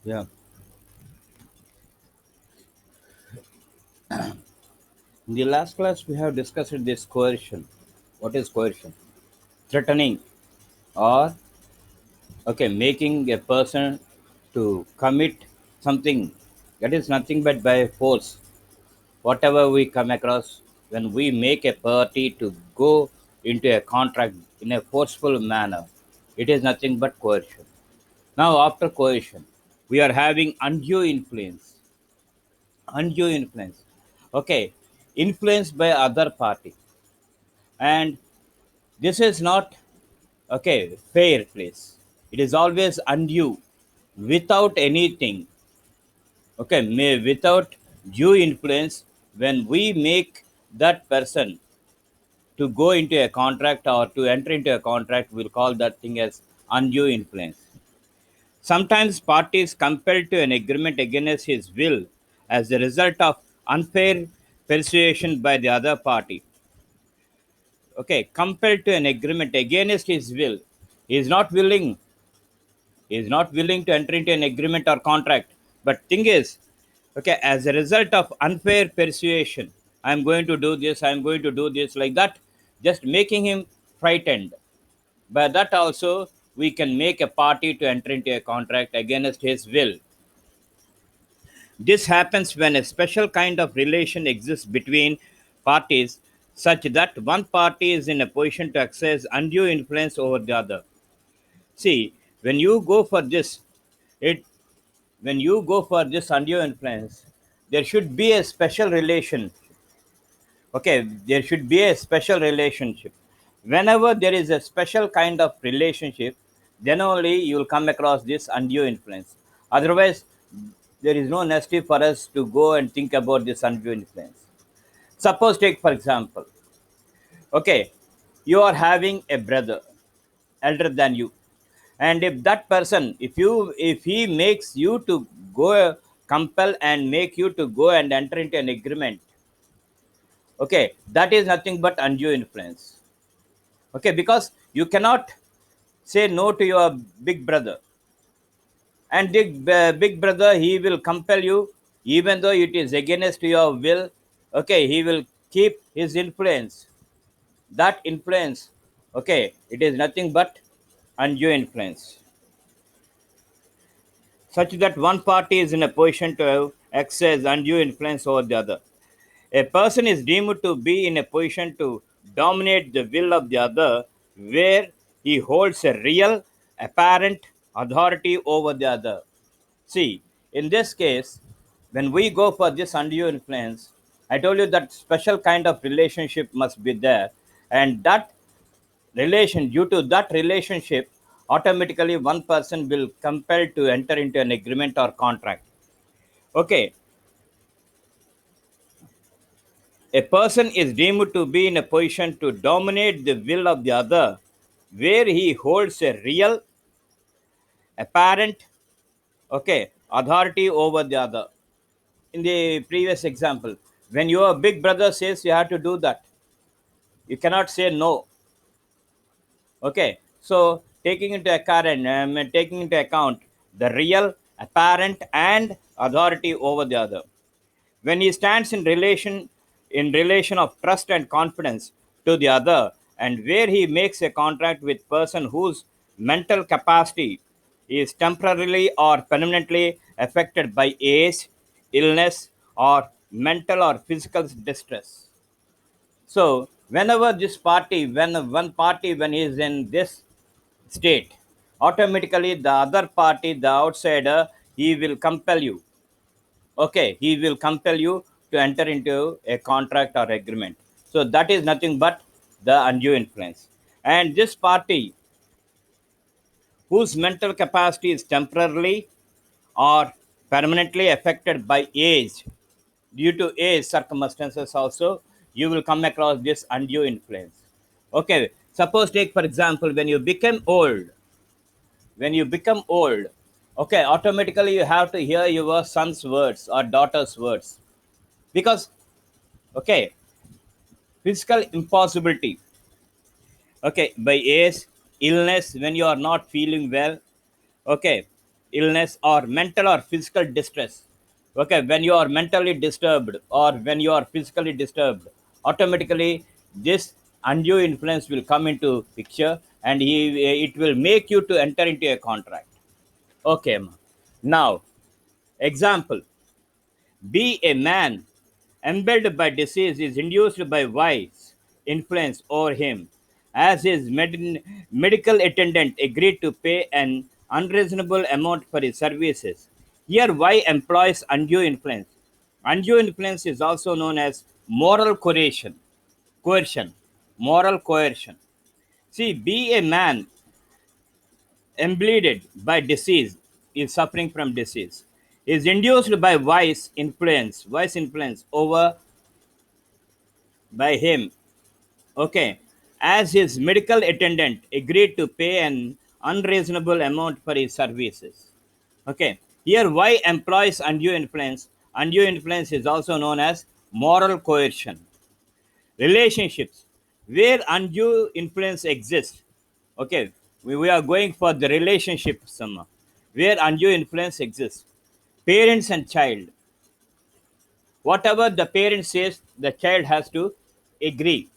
Yeah. In the last class, we have discussed this coercion. What is coercion? Threatening or making a person to commit something that is nothing but by force. Whatever we come across, when we make a party to go into a contract in a forceful manner, it is nothing but coercion. Now, after coercion, we are having undue influence. Undue influence. Okay, influenced by other party, and this is not fair place. It is always undue, without anything. Without due influence. When we make that person to go into a contract or to enter into a contract, we'll call that thing as undue influence. Sometimes parties compelled to an agreement against his will as a result of unfair persuasion by the other party. Compelled to an agreement against his will. He is not willing. He is not willing to enter into an agreement or contract. But thing is, as a result of unfair persuasion, I'm going to do this, I'm going to do this, like that, just making him frightened. By that also, we can make a party to enter into a contract against his will. This happens when a special kind of relation exists between parties, such that one party is in a position to exercise undue influence over the other. See, when you go for this, it when you go for this undue influence, there should be a special relation. There should be a special relationship. Whenever there is a special kind of relationship, then only you will come across this undue influence. Otherwise, there is no necessity for us to go and think about this undue influence. Suppose, take for example, okay, you are having a brother elder than you, and if that person, if he makes you to go, compel and make you to go and enter into an agreement, that is nothing but undue influence. Because you cannot say no to your big brother, and the big brother, he will compel you even though it is against your will. He will keep his influence. That influence, it is nothing but undue influence, such that one party is in a position to exercise undue influence over the other. A person is deemed to be in a position to dominate the will of the other, where he holds a real, apparent authority over the other. See, in this case, when we go for this undue influence, I told you that special kind of relationship must be there, and that due to that relationship, automatically one person will compelled to enter into an agreement or contract. Okay, a person is deemed to be in a position to dominate the will of the other, where he holds a real, apparent, authority over the other. In the previous example, when your big brother says you have to do that, you cannot say no. So taking into account the real, apparent, and authority over the other. When he stands in relation of trust and confidence to the other, and where he makes a contract with person whose mental capacity is temporarily or permanently affected by age, illness, or mental or physical distress. So whenever this party, when one party, when he is in this state, automatically the other party, the outsider, he will compel you. He will compel you to enter into a contract or agreement. So that is nothing but the undue influence. And this party, whose mental capacity is temporarily or permanently affected by age, due to age circumstances also, you will come across this undue influence. Suppose, take for example, when you become old, automatically you have to hear your son's words or daughter's words, because okay physical impossibility, by age, illness, when you are not feeling well, okay illness or mental or physical distress. Okay, when you are mentally disturbed or when you are physically disturbed, automatically this undue influence will come into picture, and it will make you to enter into a contract. Okay, now example: be a man embelled by disease is induced by wise influence over him, as his medical attendant agreed to pay an unreasonable amount for his services. Here, Y employs undue influence. Undue influence is also known as moral coercion. Coercion. Moral coercion. See, be a man embleeded by disease, is suffering from disease, is induced by wise influence over by him. Okay, as his medical attendant agreed to pay an unreasonable amount for his services. Okay, here Y employs undue influence. Undue influence is also known as moral coercion. Relationships where undue influence exists. Okay, we are going for the relationship summa where undue influence exists. Parents and child, whatever the parent says, the child has to agree.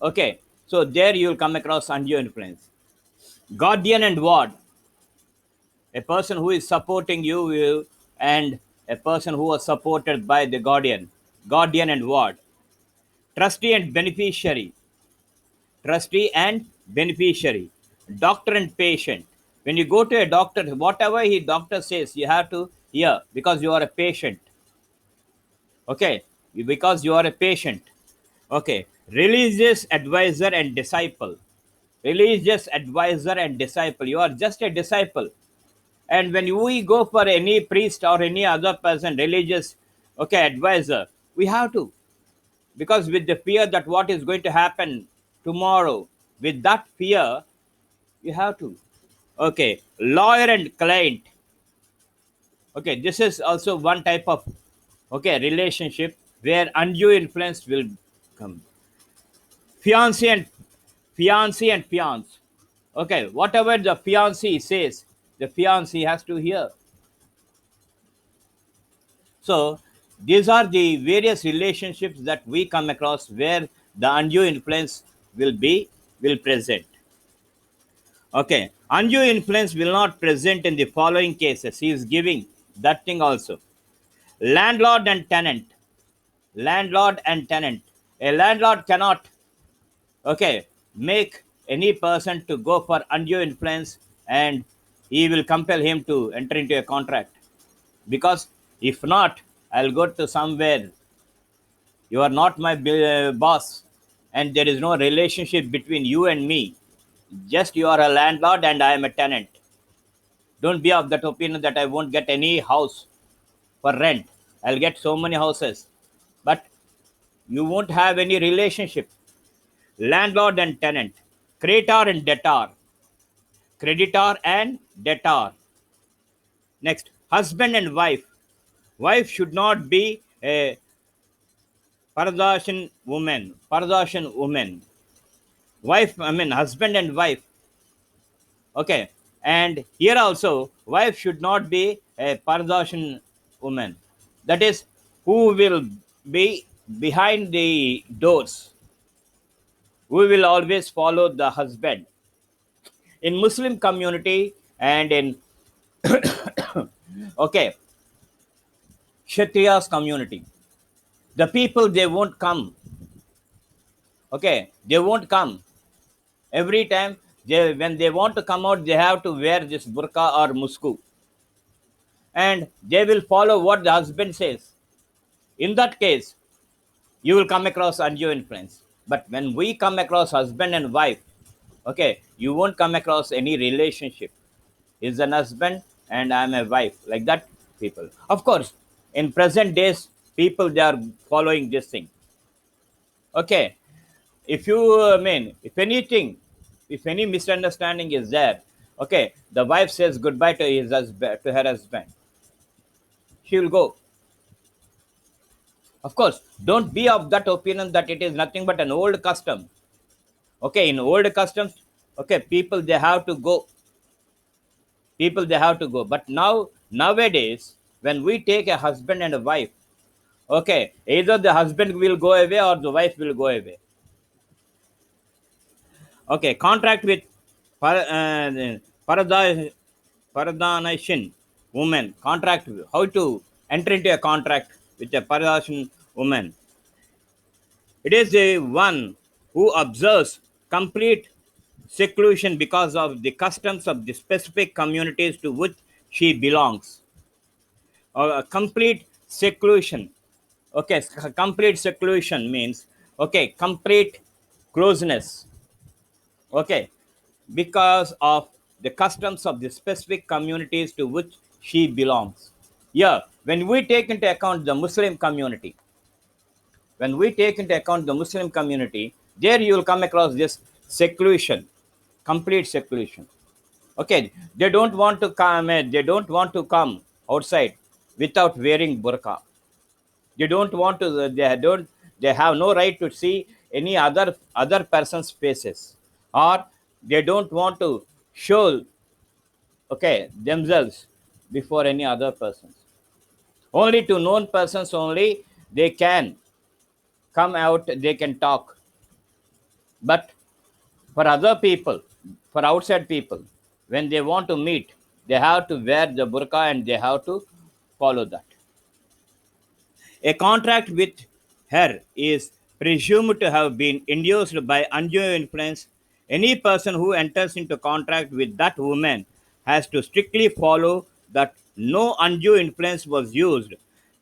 Okay, so there you will come across undue influence. Guardian and ward, a person who is supporting and a person who was supported by the guardian. Guardian and ward. Trustee and beneficiary. Trustee and beneficiary. Doctor and patient. When you go to a doctor, whatever he doctor says, you have to hear because you are a patient. Okay, because you are a patient. Okay, religious advisor and disciple. Religious advisor and disciple, you are just a disciple. And when we go for any priest or any other person, religious, okay, advisor, we have to, because with the fear that what is going to happen tomorrow, with that fear, you have to. Okay, lawyer and client. Okay, this is also one type of, okay, relationship where undue influence will come. Fiancé and fiance. Okay, whatever the fiancé says, the fiancé has to hear. So these are the various relationships that we come across where the undue influence will present. Okay, undue influence will not present in the following cases. He is giving that thing also. Landlord and tenant. Landlord and tenant. A landlord cannot, okay, make any person to go for undue influence, and he will compel him to enter into a contract, because if not, I'll go to somewhere. You are not my boss, and there is no relationship between you and me. Just you are a landlord and I am a tenant. Don't be of that opinion that I won't get any house for rent. I'll get so many houses, but you won't have any relationship. Landlord and tenant, creditor and debtor, creditor and debtor. Next, husband and wife. Wife should not be a Paradashan woman. Paradashan woman. Wife, I mean, husband and wife. Okay. And here also, wife should not be a Paradashan woman. That is, who will be behind the doors. We will always follow the husband. In Muslim community and in okay, Kshatriyas community, the people they won't come. Okay, they won't come. Every time when they want to come out, they have to wear this burqa or musku, and they will follow what the husband says. In that case, you will come across undue influence. But when we come across husband and wife, okay, you won't come across any relationship. He's an husband and I'm a wife, like that. People, of course, in present days, people they are following this thing. Okay, if you mean, if anything, if any misunderstanding is there, okay, the wife says goodbye to his husband, to her husband, she will go. Of course, don't be of that opinion that it is nothing but an old custom. Okay, in old customs, okay, people they have to go. people they have to go. But nowadays, when we take a husband and a wife, okay, either the husband will go away or the wife will go away. Okay, contract with Paradise Paradhanashin woman. Contract, how to enter into a contract with a Paradhanashin woman. It is the one who observes complete seclusion because of the customs of the specific communities to which she belongs. A complete seclusion. Okay, complete seclusion means, okay, complete closeness. Okay, because of the customs of the specific communities to which she belongs. Yeah, when we take into account the Muslim community, when we take into account the Muslim community, there you will come across this seclusion, complete seclusion. Okay, they don't want to come. They don't want to come outside without wearing burqa. They don't want to. They don't. They have no right to see any other person's faces, or they don't want to show, okay, themselves before any other persons. Only to known persons only they can come out. They can talk, but for other people, for outside people, when they want to meet, they have to wear the burqa and they have to follow that. A contract with her is presumed to have been induced by undue influence. Any person who enters into contract with that woman has to strictly follow that no undue influence was used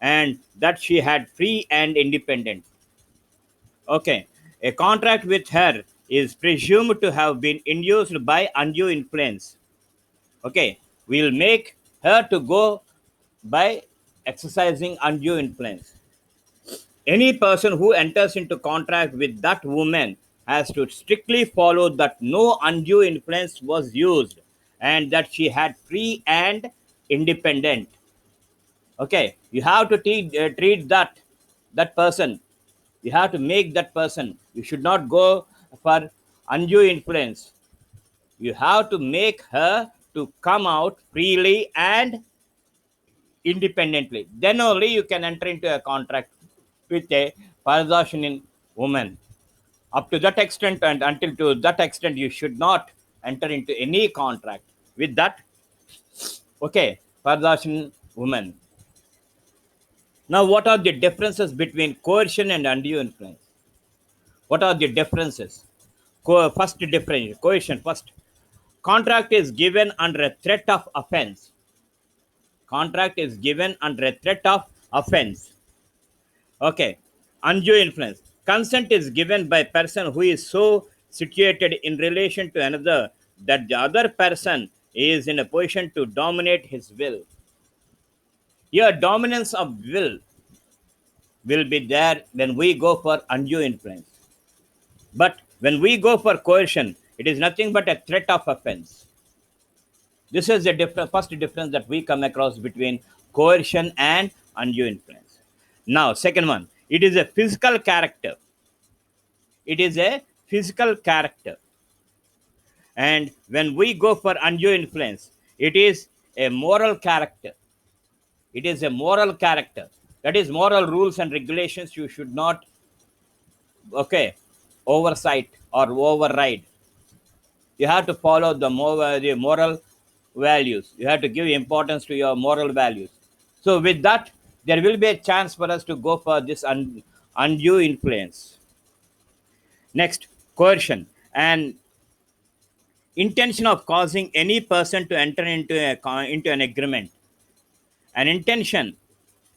and that she had free and independent. Okay, a contract with her is presumed to have been induced by undue influence. Okay, we'll make her to go by exercising undue influence. Any person who enters into contract with that woman has to strictly follow that no undue influence was used and that she had free and independent. Okay, you have to treat that person. You have to make that person. You should not go for undue influence. You have to make her to come out freely and independently. Then only you can enter into a contract with a Paradashinin woman. Up to that extent and until to that extent, you should not enter into any contract with that, okay, Paradashin woman. Now, what are the differences between coercion and undue influence? What are the differences? First difference, coercion first. Contract is given under a threat of offense. Contract is given under a threat of offense. Okay. Undue influence. Consent is given by person who is so situated in relation to another that the other person is in a position to dominate his will. Your dominance of will be there when we go for undue influence. But when we go for coercion, it is nothing but a threat of offense. This is the first difference that we come across between coercion and undue influence. Now, second one, it is a physical character. It is a physical character. And when we go for undue influence, it is a moral character. It is a moral character. That is moral rules and regulations you should not, okay, oversight or override. You have to follow the moral values. You have to give importance to your moral values. So with that, there will be a chance for us to go for this undue influence. Next, coercion and intention of causing any person to enter into an agreement. An intention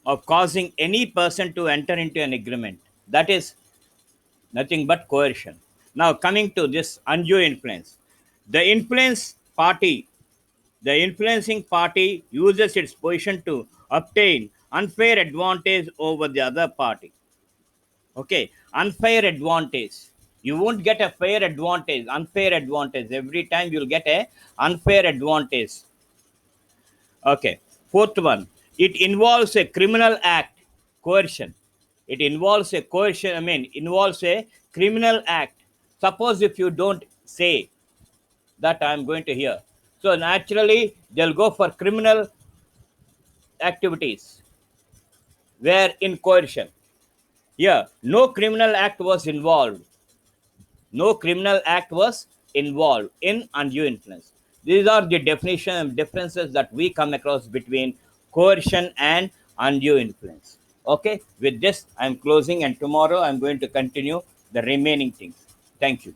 of causing any person to enter into an agreement. That is nothing but coercion. Now, coming to this undue influence, the influence party, the influencing party uses its position to obtain unfair advantage over the other party. Okay, unfair advantage. You won't get a fair advantage, unfair advantage. Every time you'll get a unfair advantage. Okay, fourth one, it involves a criminal act, coercion. It involves a coercion, involves a criminal act. Suppose if you don't say that I'm going to hear. So naturally, they'll go for criminal activities where in coercion. Yeah, no criminal act was involved. No criminal act was involved in undue influence. These are the definition and differences that we come across between coercion and undue influence. Okay, with this, I'm closing, and tomorrow I'm going to continue the remaining things. Thank you.